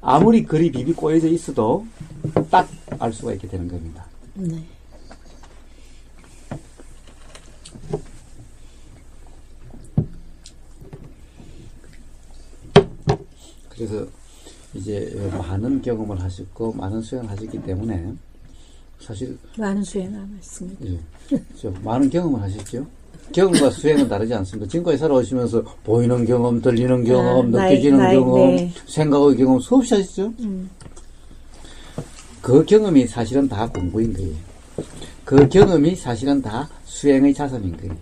아무리 글이 비비 꼬여져 있어도 딱 알 수가 있게 되는 겁니다. 네. 그래서 이제 많은 경험을 하셨고 많은 수행을 하셨기 때문에 사실 많은 수행 남았습니다. 많은 경험을 하셨죠. 경험과 수행은 다르지 않습니다. 지금까지 살아오시면서 보이는 경험, 들리는 경험, 느껴지는 경험, 네. 생각의 경험 수없이 하셨죠. 그 경험이 사실은 다 공부인 거예요. 그 경험이 사실은 다 수행의 자산인 거예요.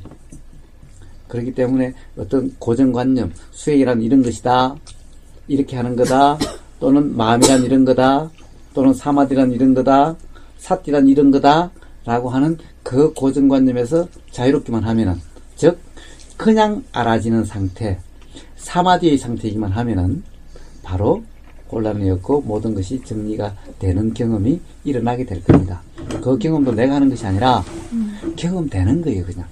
그렇기 때문에 어떤 고정관념, 수행이란 이런 것이다, 이렇게 하는 거다, 또는 마음이란 이런 거다, 또는 사마디란 이런 거다, 사띠란 이런 거다 라고 하는 그 고정관념에서 자유롭기만 하면은, 즉 그냥 알아지는 상태, 사마디의 상태이기만 하면은 바로 혼란이 없고 모든 것이 정리가 되는 경험이 일어나게 될 겁니다. 그 경험도 내가 하는 것이 아니라 경험되는 거예요. 그냥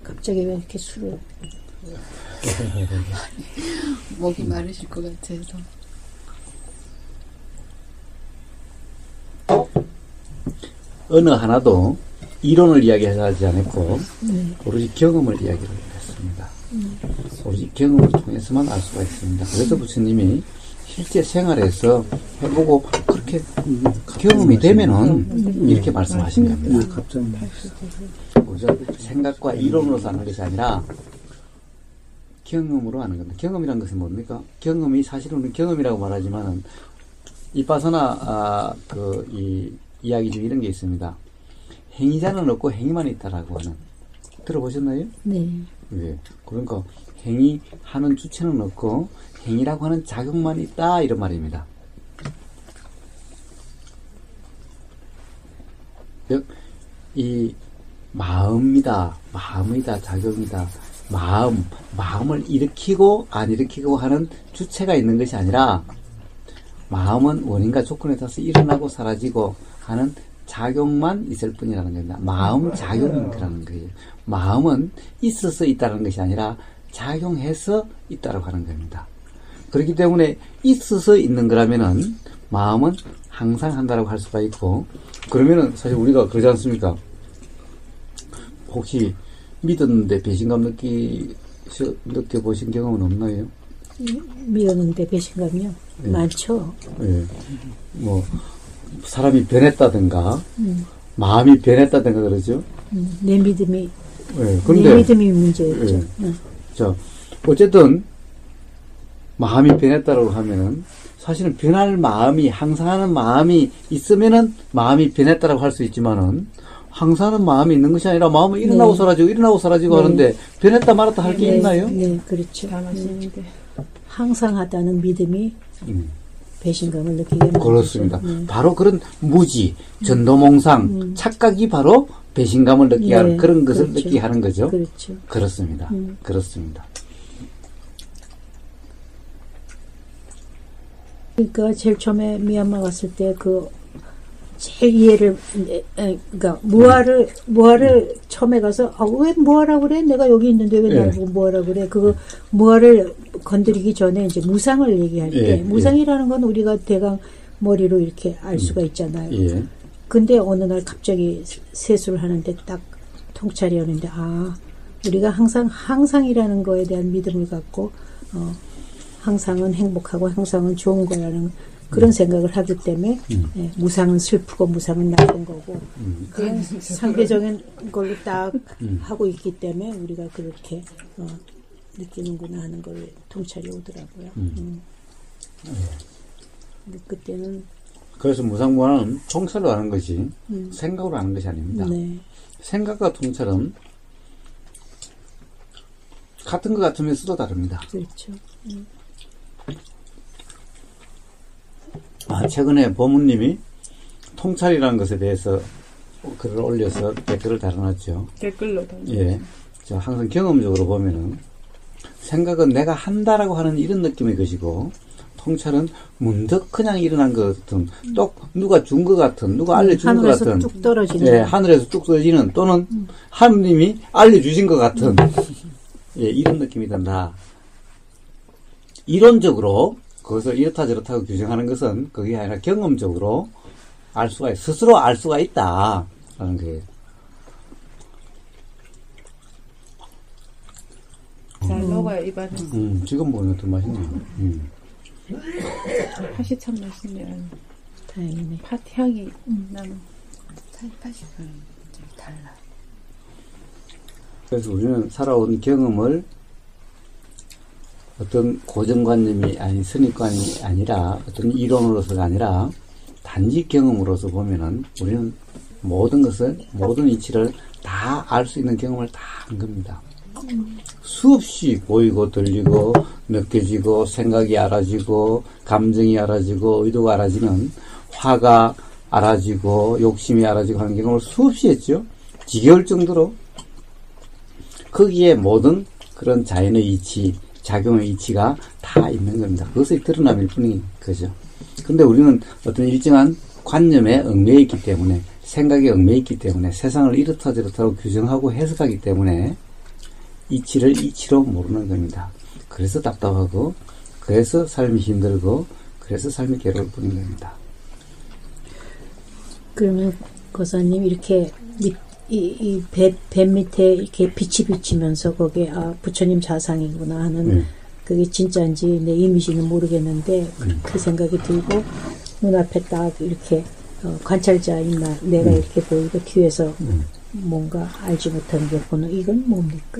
갑자기 왜 이렇게 술을 목이 마르실 것 같아서. 어느 하나도 이론을 이야기하지 않았고 오로지 경험을 이야기를 했습니다. 오로지 경험을 통해서만 알 수가 있습니다. 그래서 부처님이 실제 생활에서 해보고 그렇게 경험이 되면은 이렇게 말씀하신 겁니다. 생각과 이론으로서 하는 것이 아니라 경험으로 하는 겁니다. 경험이라는 것은 뭡니까? 경험이 사실은 경험이라고 말하지만은 이빠서나 이 이야기 중에 이런 게 있습니다. 행위자는 없고 행위만 있다라고 하는. 들어보셨나요? 네. 네. 그러니까 행위하는 주체는 없고 행위라고 하는 작용만 있다 이런 말입니다. 즉 이 마음이다, 작용이다. 마음을 일으키고 안 일으키고 하는 주체가 있는 것이 아니라 마음은 원인과 조건에 따라서 일어나고 사라지고 하는 작용만 있을 뿐이라는 겁니다. 마음 작용이라는 거예요. 마음은 있어서 있다는 것이 아니라 작용해서 있다고 하는 겁니다. 그렇기 때문에 있어서 있는 거라면은 마음은 항상 한다라고 할 수가 있고, 그러면은 사실 우리가 그러지 않습니까? 혹시 믿었는데 배신감 느껴보신 경험은 없나요? 믿었는데 배신감이요? 네. 많죠. 예. 뭐, 사람이 변했다든가, 마음이 변했다든가 그러죠? 내 믿음이, 예. 근데, 내 믿음이 문제였죠. 예. 자, 어쨌든, 마음이 변했다고 하면은, 사실은 변할 마음이, 항상하는 마음이 있으면은, 마음이 변했다고 할 수 있지만은, 항상하는 마음이 있는 것이 아니라, 마음은 일어나고 사라지고, 일어나고 사라지고 하는데, 변했다 말았다 할 게 있나요? 네, 그렇죠. 항상하다는 믿음이 배신감을 느끼게 합니다. 그렇습니다. 바로 그런 무지, 전도몽상, 착각이 바로 배신감을 느끼게 하는 그런 것을 그렇죠. 느끼게 하는 거죠. 그렇죠. 그렇습니다. 그렇습니다. 그러니까 제일 처음에 미얀마 갔을 때 제일 이해를, 그러니까 무아를 처음에 가서 왜 무아라고 그래? 내가 여기 있는데 왜 나보고 무아라고 그래? 그거 무아를 건드리기 전에 이제 무상을 얘기할 때 무상이라는 건 우리가 대강 머리로 이렇게 알 수가 있잖아요. 근데 어느 날 갑자기 세수를 하는데 딱 통찰이 오는데 우리가 항상이라는 거에 대한 믿음을 갖고 항상은 행복하고 항상은 좋은 거라는 그런 생각을 하기 때문에 무상은 슬프고 무상은 나쁜 거고 그런 상대적인 걸로 딱 하고 있기 때문에 우리가 그렇게 느끼는구나 하는 걸 통찰이 오더라고요. 근데 그때는 그래서 무상무한은 통찰로 하는 것이 생각으로 하는 것이 아닙니다. 네. 생각과 통찰은 같은 것 같으면서도 다릅니다. 그렇죠. 최근에 보문님이 통찰이라는 것에 대해서 글을 올려서 댓글을 달아놨죠. 댓글로 예. 자, 항상 경험적으로 보면은 생각은 내가 한다라고 하는 이런 느낌의 것이고, 통찰은 문득 그냥 일어난 것 같은, 또 누가 준 것 같은, 누가 알려준 것 같은, 하늘에서 뚝 떨어지는, 예, 하늘에서 뚝 떨어지는, 또는 하느님이 알려주신 것 같은, 이런 느낌이 든다. 이론적으로 거기서 이렇다 저렇다고 규정하는 것은 그게 아니라 경험적으로 스스로 알 수가 있다 라는 거예요. 잘 녹아요, 입안에. 지금 보면 더 맛있네요. 팥이 참 맛있네요. 다행이네. 팥 향이 나는. 팥이 달라. 그래서 우리는 살아온 경험을 어떤 고정관념이 선입관이 아니라 어떤 이론으로서가 아니라 단지 경험으로서 보면은 우리는 모든 이치를 다 알 수 있는 경험을 다 한 겁니다. 수없이 보이고 들리고 느껴지고 생각이 알아지고 감정이 알아지고 의도가 알아지는 화가 알아지고 욕심이 알아지고 하는 경험을 수없이 했죠. 지겨울 정도로 거기에 모든 그런 자연의 이치, 작용의 이치가 다 있는 겁니다. 그것의 드러남일 뿐인 거죠. 근데 우리는 어떤 일정한 관념에 얽매여 있기 때문에, 생각에 얽매여 있기 때문에, 세상을 이렇다 저렇다고 규정하고 해석하기 때문에 이치를 이치로 모르는 겁니다. 그래서 답답하고, 그래서 삶이 힘들고, 그래서 삶이 괴로울 뿐인 겁니다. 그러면 고사님 이렇게 이 배 밑에 이렇게 빛이 비치면서 거기에 부처님 자상이구나 하는 그게 진짜인지 내 이미지는 모르겠는데 그 생각이 들고 눈앞에 딱 이렇게 관찰자인 내가 이렇게 보이고 뒤에서 뭔가 알지 못하는 게 보는 이건 뭡니까?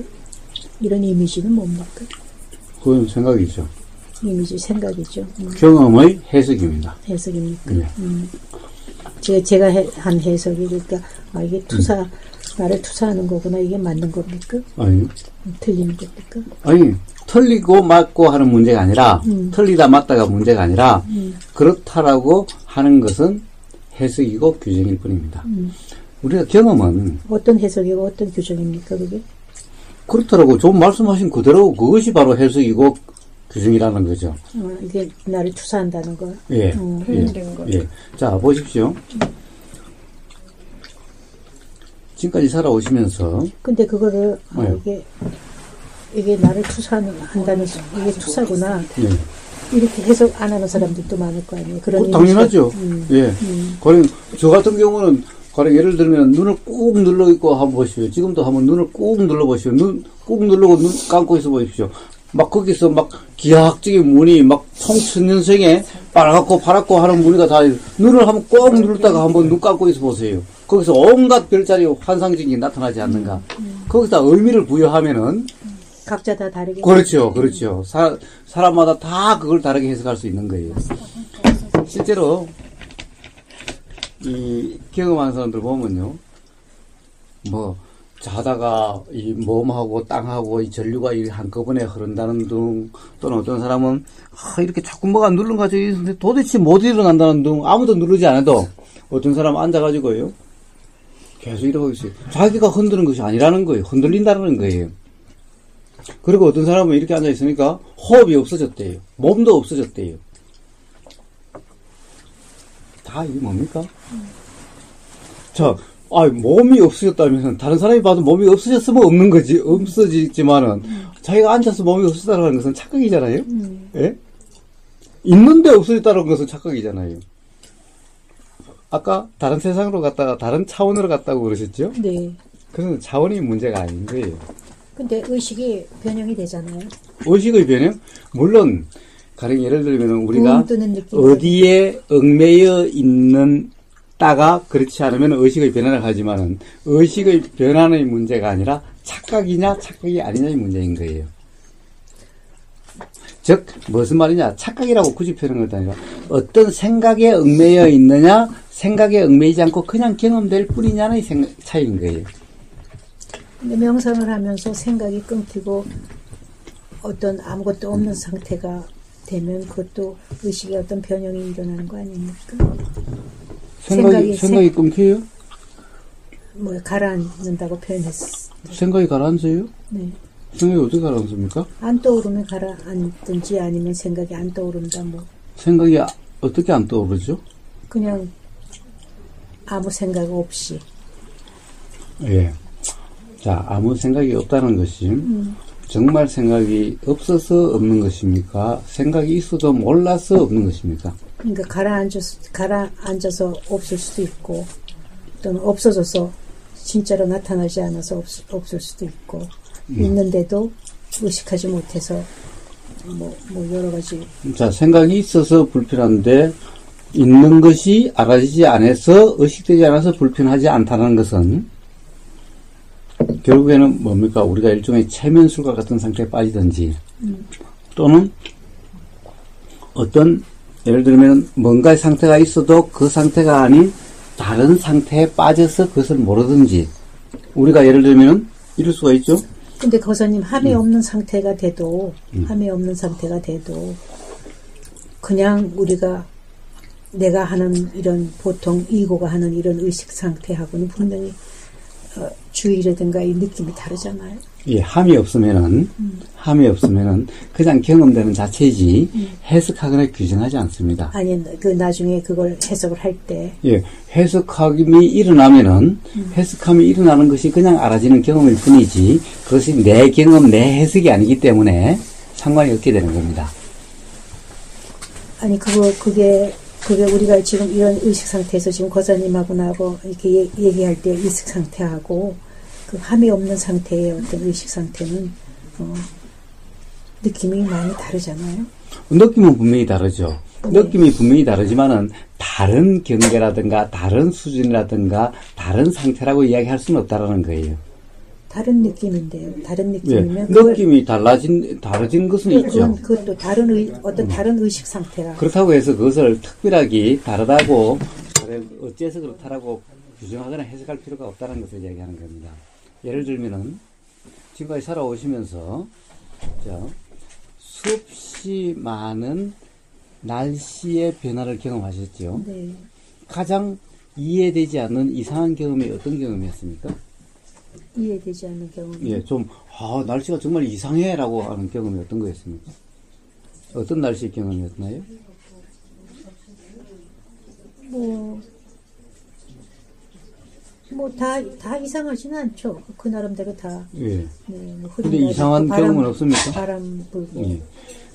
이런 이미지는 뭡니까? 그건 생각이죠. 이미지 생각이죠. 경험의 해석입니다. 해석입니까? 네. 제가 한 해석이 그러니까 이게 나를 투사하는 거구나. 이게 맞는 겁니까? 아니. 틀리는 겁니까? 아니, 틀리고 맞고 하는 문제가 아니라, 틀리다 맞다가 문제가 아니라, 그렇다라고 하는 것은 해석이고 규정일 뿐입니다. 우리가 경험은 어떤 해석이고 어떤 규정입니까, 그게? 그렇더라고. 좀 말씀하신 그대로 그것이 바로 해석이고 규정이라는 거죠. 이게 나를 투사한다는 거. 예. 표현된 거. 예. 자, 보십시오. 지금까지 살아오시면서 근데 그거를 네. 이게 나를 투사한다는 이게 투사구나. 예. 이렇게 해석 안 하는 사람들도 많을 거 아니에요. 그런 당연하죠. 예. 가령 저 같은 경우는 가령 예를 들면 눈을 꾹 눌러 있고 한번 보십시오. 지금도 한번 눈을 꾹 눌러 보십시오. 눈 꾹 누르고 눈 감고 있어 보십시오. 막 거기서 막 기하학적인 무늬 막 청천년생에 빨갛고 파랗고 하는 무늬가 다 눈을 한번 꼭 누르다가 한번 눈 감고 있어 보세요. 거기서 온갖 별자리 환상적인 게 나타나지 않는가. 거기다 의미를 부여하면은 각자 다 다르게. 그렇죠. 그렇죠. 사람마다 다 그걸 다르게 해석할 수 있는 거예요. 실제로 이 경험하는 사람들 보면요. 뭐 자다가 이 몸하고 땅하고 이 전류가 한꺼번에 흐른다는 등, 또는 어떤 사람은 이렇게 자꾸 뭐가 누른가지고 있는데 도대체 못 일어난다는 등, 아무도 누르지 않아도 어떤 사람 앉아가지고요 계속 이러고 있어요. 자기가 흔드는 것이 아니라는 거예요. 흔들린다는 거예요. 그리고 어떤 사람은 이렇게 앉아 있으니까 호흡이 없어졌대요. 몸도 없어졌대요. 다 이게 뭡니까? 자, 몸이 없어졌다면 다른 사람이 봐도 몸이 없어졌으면 없는 거지. 없어지지만은 자기가 앉아서 몸이 없어졌다는 것은 착각이잖아요. 예? 있는데 없어졌다는 것은 착각이잖아요. 아까 다른 세상으로 갔다가 다른 차원으로 갔다고 그러셨죠? 네. 그건 차원이 문제가 아닌 거예요. 근데 의식이 변형이 되잖아요. 의식의 변형? 물론 가령 예를 들면 우리가 뜨는 느낌. 어디에 얽매여 있는 따가 그렇지 않으면 의식의 변화를 하지만은 의식의 변화의 문제가 아니라 착각이냐 착각이 아니냐의 문제인 거예요. 즉 무슨 말이냐, 착각이라고 굳이 표현한 것도 아니라 어떤 생각에 얽매여 있느냐, 생각에 얽매이지 않고 그냥 경험될 뿐이냐의 차이인 거예요. 근데 명상을 하면서 생각이 끊기고 어떤 아무것도 없는 상태가 되면 그것도 의식의 어떤 변형이 일어나는 거 아닙니까? 생각이 끊겨요? 뭐 가라앉는다고 표현했어. 생각이 가라앉아요? 네. 생각이 어떻게 가라앉습니까? 안 떠오르면 가라앉든지 아니면 생각이 안 떠오른다 뭐. 생각이 어떻게 안 떠오르죠? 그냥 아무 생각 없이. 예. 자, 아무 생각이 없다는 것이 정말 생각이 없어서 없는 것입니까? 생각이 있어도 몰라서 없는 것입니까? 그러니까 가라앉아서 없을 수도 있고, 또는 없어져서 진짜로 나타나지 않아서 없을 수도 있고, 있는데도 의식하지 못해서 뭐 여러 가지. 자, 생각이 있어서 불편한데 있는 것이 알아지지 않아서 의식되지 않아서 불편하지 않다는 것은 결국에는 뭡니까? 우리가 일종의 체면술과 같은 상태에 빠지든지 또는 어떤 예를 들면 뭔가의 상태가 있어도 그 상태가 아닌 다른 상태에 빠져서 그것을 모르든지, 우리가 예를 들면 이럴 수가 있죠. 근데 거사님 함이 없는 상태가 돼도 그냥 우리가 내가 하는 이런 보통 이고가 하는 이런 의식 상태하고는 분명히 주의라든가 이 느낌이 다르잖아요. 예, 함이 없으면은 그냥 경험되는 자체이지 해석하거나 규정하지 않습니다. 아니, 그 나중에 그걸 해석을 할 때. 예, 해석함이 일어나면은 해석함이 일어나는 것이 그냥 알아지는 경험일 뿐이지 그것이 내 경험, 내 해석이 아니기 때문에 상관이 없게 되는 겁니다. 아니, 그게 우리가 지금 이런 의식 상태에서 지금 거사님하고 나하고 이렇게 얘기할 때 의식 상태하고 그 함이 없는 상태의 어떤 의식 상태는 느낌이 많이 다르잖아요. 느낌은 분명히 다르죠. 네. 느낌이 분명히 다르지만은 다른 경계라든가 다른 수준이라든가 다른 상태라고 이야기할 수는 없다라는 거예요. 다른 느낌인데요. 다른 느낌이면 네. 느낌이 다르진 것은 있죠. 그것도 어떤 다른 의식 상태라. 그렇다고 해서 그것을 특별하게 다르다고 어째서 그렇다라고 규정하거나 해석할 필요가 없다는 것을 이야기하는 겁니다. 예를 들면은 지금까지 살아오시면서 수없이 많은 날씨의 변화를 경험하셨죠. 네. 가장 이해되지 않는 이상한 경험이 어떤 경험이었습니까? 이해되지 않는 경험이. 예, 좀, 날씨가 정말 이상해라고 하는 경험이 어떤 거였습니까? 어떤 날씨 경험이었나요? 다 이상하지는 않죠. 그 나름대로 다. 예. 네, 근데 이상한 경험은 없습니까? 바람 불고, 예.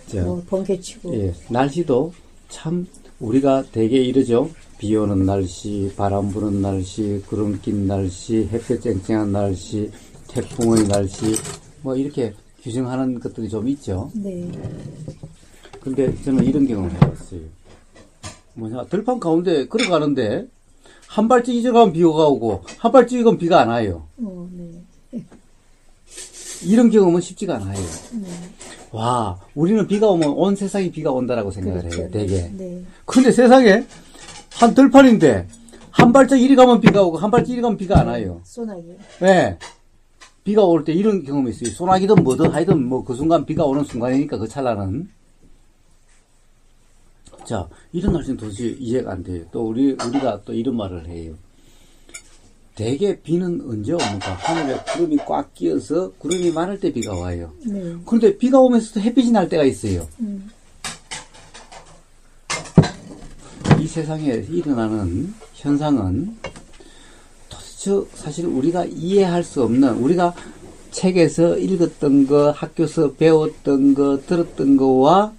자, 번개 치고. 예. 날씨도 참, 우리가 되게 이러죠. 비 오는 날씨, 바람 부는 날씨, 구름 낀 날씨, 햇볕 쨍쨍한 날씨, 태풍의 날씨, 뭐 이렇게 규정하는 것들이 좀 있죠. 네. 근데 저는 이런 경험을 해봤어요. 들판 가운데 걸어가는데, 한 발짝 잊어가면 비가 오고, 한 발짝 잊으면 비가 안 와요. 네. 이런 경험은 쉽지가 않아요. 네. 와, 우리는 비가 오면 온 세상이 비가 온다라고 생각을 그렇죠. 해요, 되게. 네. 근데 세상에, 한 들판인데, 한 발짝 이리 가면 비가 오고, 한 발짝 이리 가면 비가 안 와요. 소나기. 네. 비가 올 때 이런 경험이 있어요. 소나기든 뭐든 하여든 뭐 그 순간 비가 오는 순간이니까 그 찰나는. 자, 이런 날씨는 도저히 이해가 안 돼요. 또 우리가 또 이런 말을 해요. 대개 비는 언제 옵니까? 하늘에 구름이 꽉 끼어서 구름이 많을 때 비가 와요. 네. 그런데 비가 오면서도 햇빛이 날 때가 있어요. 이 세상에 일어나는 현상은 도대체 사실 우리가 이해할 수 없는, 우리가 책에서 읽었던 거, 학교에서 배웠던 거, 들었던 거와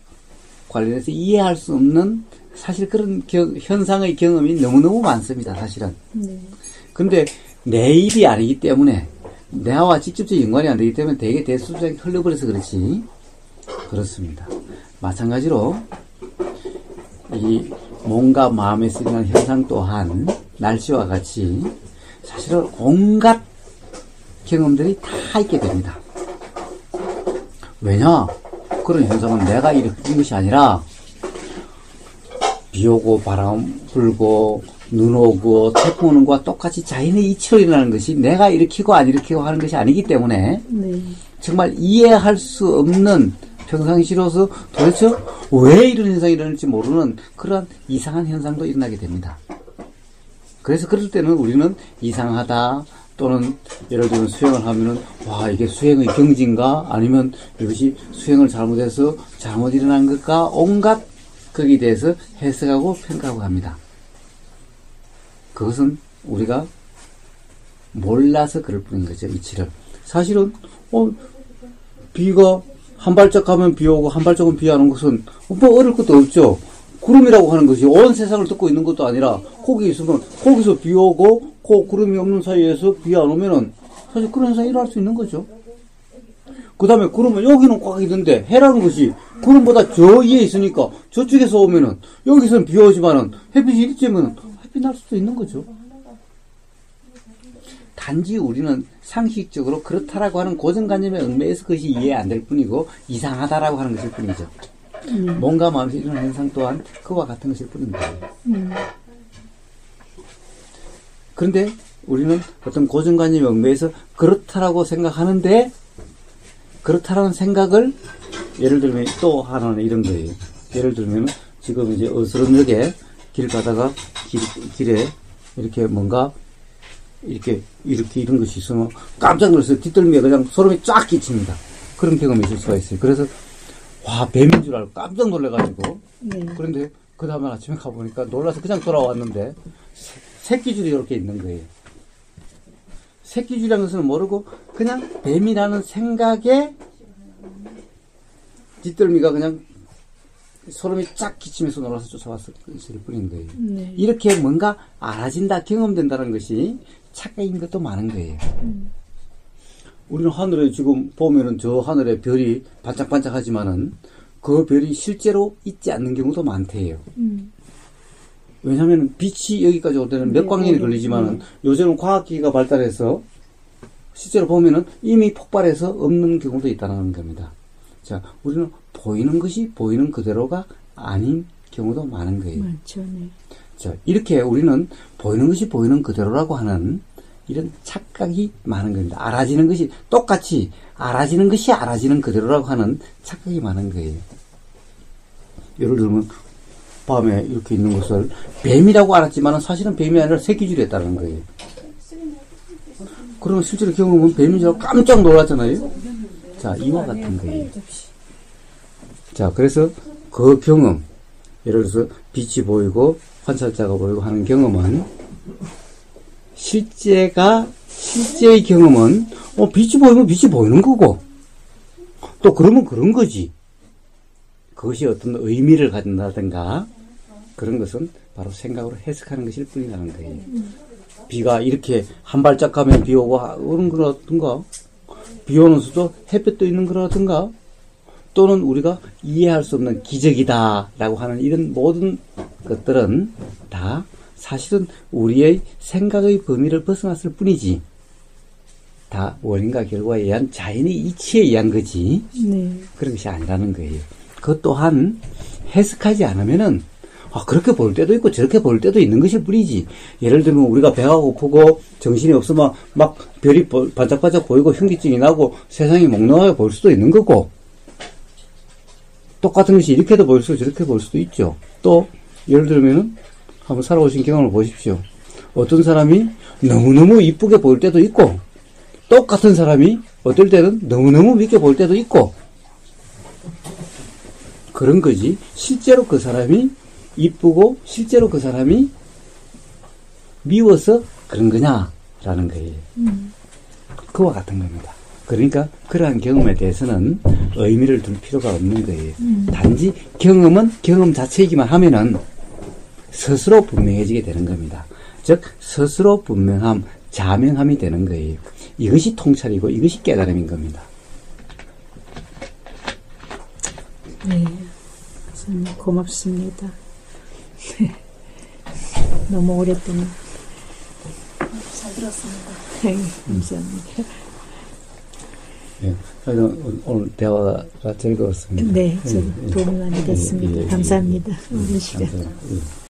관련해서 이해할 수 없는 사실 그런 현상의 경험이 너무너무 많습니다, 사실은. 네. 근데 내 일이 아니기 때문에, 나와 직접적 연관이 안 되기 때문에 되게 대수적이 흘러버려서 그렇지. 그렇습니다. 마찬가지로 이 몸과 마음에 쓰이는 현상 또한 날씨와 같이 사실은 온갖 경험들이 다 있게 됩니다. 왜냐? 그런 현상은 내가 일으킨 것이 아니라 비 오고 바람 불고 눈 오고 태풍 오는 것과 똑같이 자연의 이치로 일어나는 것이 내가 일으키고 안 일으키고 하는 것이 아니기 때문에 네. 정말 이해할 수 없는, 평상시로서 도대체 왜 이런 현상이 일어날지 모르는 그런 이상한 현상도 일어나게 됩니다. 그래서 그럴 때는 우리는 이상하다, 또는 예를 들면 수행을 하면은 와, 이게 수행의 경지인가, 아니면 이것이 수행을 잘못해서 잘못 일어난 것과 온갖 거기에 대해서 해석하고 평가하고 합니다. 그것은 우리가 몰라서 그럴 뿐인 거죠, 이치를. 사실은 비가 한 발짝 가면 비 오고 한 발짝은 비 안 오는 것은 뭐 어릴 것도 없죠. 구름이라고 하는 것이 온 세상을 덮고 있는 것도 아니라 거기 있으면 거기서 비 오고 그 구름이 없는 사이에서 비 안 오면은 사실 그런 현상이 일어날 수 있는 거죠. 그 다음에 구름은 여기는 꽉 있는데 해라는 것이 구름보다 저 위에 있으니까 저쪽에서 오면은 여기서는 비 오지만은 햇빛이 일찍이면 햇빛 날 수도 있는 거죠. 단지 우리는 상식적으로 그렇다라고 하는 고정관념에 얽매여서 그것이 이해 안 될 뿐이고 이상하다라고 하는 것일 뿐이죠. 몸과 마음에서 이런 현상 또한 그와 같은 것일 뿐입니다. 그런데 우리는 어떤 고정관념에 얽매여서 그렇다라고 생각하는데, 그렇다라는 생각을 예를 들면 또 하나는 이런 거예요. 예를 들면 지금 이제 어스름하게 길 가다가 길에 이렇게 뭔가 이렇게 이런 것이 있으면 깜짝 놀라서 뒷덜미에 그냥 소름이 쫙 끼칩니다. 그런 경험이 있을 수가 있어요. 그래서 와, 뱀인 줄 알고 깜짝 놀래가지고. 그런데 그 다음에 아침에 가보니까 놀라서 그냥 돌아왔는데 새끼줄이 이렇게 있는 거예요. 새끼줄이라는 것은 모르고 그냥 뱀이라는 생각에 뒷덜미가 그냥 소름이 쫙 끼치면서 놀라서 쫓아왔을 뿐인 거예요. 네. 이렇게 뭔가 알아진다, 경험된다는 것이 착각인 것도 많은 거예요. 우리는 하늘에 지금 보면은 저 하늘에 별이 반짝반짝하지만은 그 별이 실제로 있지 않는 경우도 많대요. 왜냐하면 빛이 여기까지 올 때는 몇 광년이 걸리지만은 요즘은 과학기기가 발달해서 실제로 보면은 이미 폭발해서 없는 경우도 있다는 겁니다. 자, 우리는 보이는 것이 보이는 그대로가 아닌 경우도 많은 거예요. 많죠, 네. 자, 이렇게 우리는 보이는 것이 보이는 그대로라고 하는 이런 착각이 많은 겁니다. 알아지는 것이 똑같이 알아지는 것이 알아지는 그대로라고 하는 착각이 많은 거예요. 예를 들면 밤에 이렇게 있는 것을 뱀이라고 알았지만 사실은 뱀이 아니라 새끼줄이었다는 거예요. 그러면 실제로 경험은 뱀인 줄 알고 깜짝 놀랐잖아요. 자, 이와 같은 거예요. 자, 그래서 그 경험, 예를 들어서 빛이 보이고 관찰자가 보이고 하는 경험은 실제의 경험은 빛이 보이면 빛이 보이는 거고 또 그러면 그런 거지. 그것이 어떤 의미를 가진다든가 그런 것은 바로 생각으로 해석하는 것일 뿐이라는 거예요. 비가 이렇게 한 발짝 가면 비 오고 오는 거라든가 비 오는 수도 햇볕도 있는 거라든가 또는 우리가 이해할 수 없는 기적이다 라고 하는 이런 모든 것들은 다 사실은 우리의 생각의 범위를 벗어났을 뿐이지 다 원인과 결과에 의한 자연의 이치에 의한 거지 네. 그런 것이 아니라는 거예요. 그것 또한 해석하지 않으면은 그렇게 볼 때도 있고 저렇게 볼 때도 있는 것일 뿐이지. 예를 들면 우리가 배가 고프고 정신이 없으면 막 별이 반짝반짝 보이고 현기증이 나고 세상이 몽롱하게 보일 수도 있는 거고 똑같은 것이 이렇게도 보일 수도 저렇게 보일 수도 있죠. 또 예를 들면은 한번 살아오신 경험을 보십시오. 어떤 사람이 너무너무 이쁘게 보일 때도 있고 똑같은 사람이 어떨 때는 너무너무 밉게 보일 때도 있고 그런 거지. 실제로 그 사람이 이쁘고 실제로 그 사람이 미워서 그런 거냐라는 거예요. 그와 같은 겁니다. 그러니까 그러한 경험에 대해서는 의미를 둘 필요가 없는 거예요. 단지 경험은 경험 자체이기만 하면은 스스로 분명해지게 되는 겁니다. 즉 스스로 분명함, 자명함이 되는 거예요. 이것이 통찰이고 이것이 깨달음인 겁니다. 네, 고맙습니다. 너무 오랫동안 잘 들었습니다. 네, 감사합니다. 네, 오늘 대화가 즐거웠습니다. 네, 저 도움이 많이 됐습니다. 감사합니다. 오랜 시간. 감사합니다.